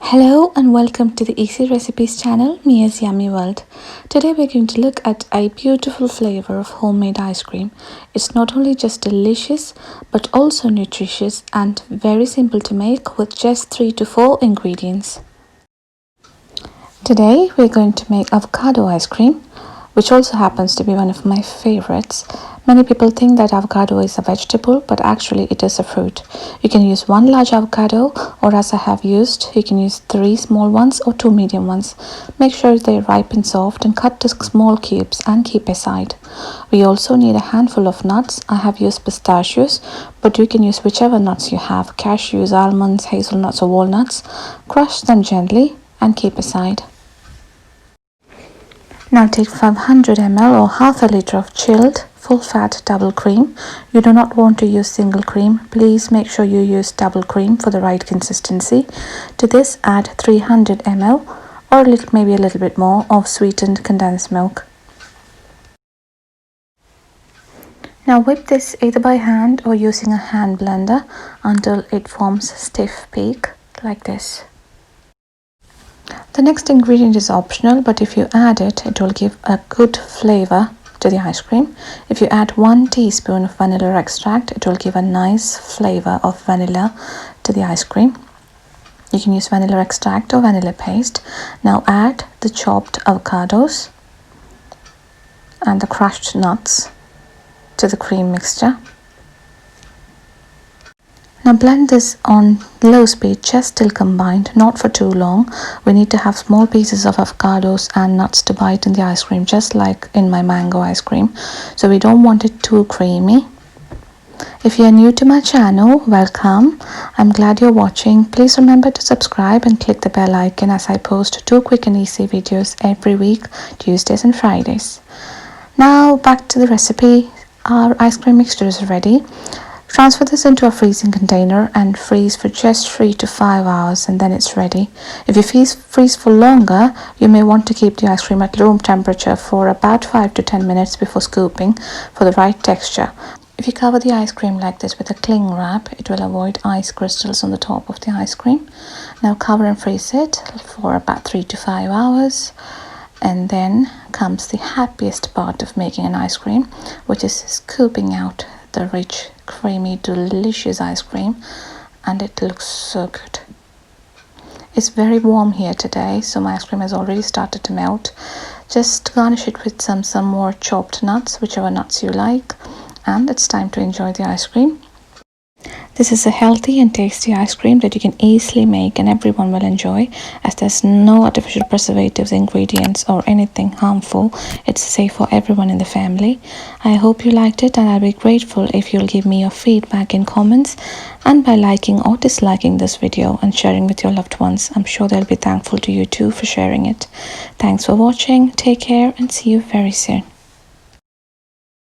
Hello and welcome to the Easy Recipes channel, Mia's Yummy World. Today we're going to look at a beautiful flavor of homemade ice cream. It's not only just delicious but also nutritious and very simple to make with just 3 to 4 ingredients. Today we're going to make avocado ice cream, which also happens to be one of my favorites. Many people think that avocado is a vegetable, but actually it is a fruit. You can use 1 large avocado, or as I have used, you can use 3 small ones or 2 medium ones. Make sure they're ripe and soft and cut to small cubes and keep aside. We also need a handful of nuts. I have used pistachios, but you can use whichever nuts you have: cashews, almonds, hazelnuts or walnuts. Crush them gently and keep aside. Now take 500 ml or half a liter of chilled full-fat double cream. You do not want to use single cream. Please make sure you use double cream for the right consistency. To this add 300 ml or maybe a little bit more of sweetened condensed milk. Now whip this either by hand or using a hand blender until it forms a stiff peak like this. The next ingredient is optional, but if you add it, it will give a good flavor to the ice cream. If you add 1 teaspoon of vanilla extract, it will give a nice flavor of vanilla to the ice cream. You can use vanilla extract or vanilla paste. Now add the chopped avocados and the crushed nuts to the cream mixture. Now blend this on low speed just till combined, not for too long. We need to have small pieces of avocados and nuts to bite in the ice cream, just like in my mango ice cream. So we don't want it too creamy. If you are new to my channel, welcome. I'm glad you're watching. Please remember to subscribe and click the bell icon as I post 2 quick and easy videos every week, Tuesdays and Fridays. Now back to the recipe. Our ice cream mixture is ready. Transfer this into a freezing container and freeze for just 3 to 5 hours, and then it's ready. If you freeze for longer, you may want to keep the ice cream at room temperature for about 5 to 10 minutes before scooping for the right texture. If you cover the ice cream like this with a cling wrap, it will avoid ice crystals on the top of the ice cream. Now cover and freeze it for about 3 to 5 hours. And then comes the happiest part of making an ice cream, which is scooping out the rich, creamy, delicious ice cream, and it looks so good. It's very warm here today, so my ice cream has already started to melt. Just garnish it with some more chopped nuts, whichever nuts you like, and it's time to enjoy the ice cream. This is a healthy and tasty ice cream that you can easily make and everyone will enjoy, as there's no artificial preservatives, ingredients or anything harmful. It's safe for everyone in the family. I hope you liked it, and I'll be grateful if you'll give me your feedback in comments and by liking or disliking this video and sharing with your loved ones. I'm sure they'll be thankful to you too for sharing it. Thanks for watching. Take care and see you very soon.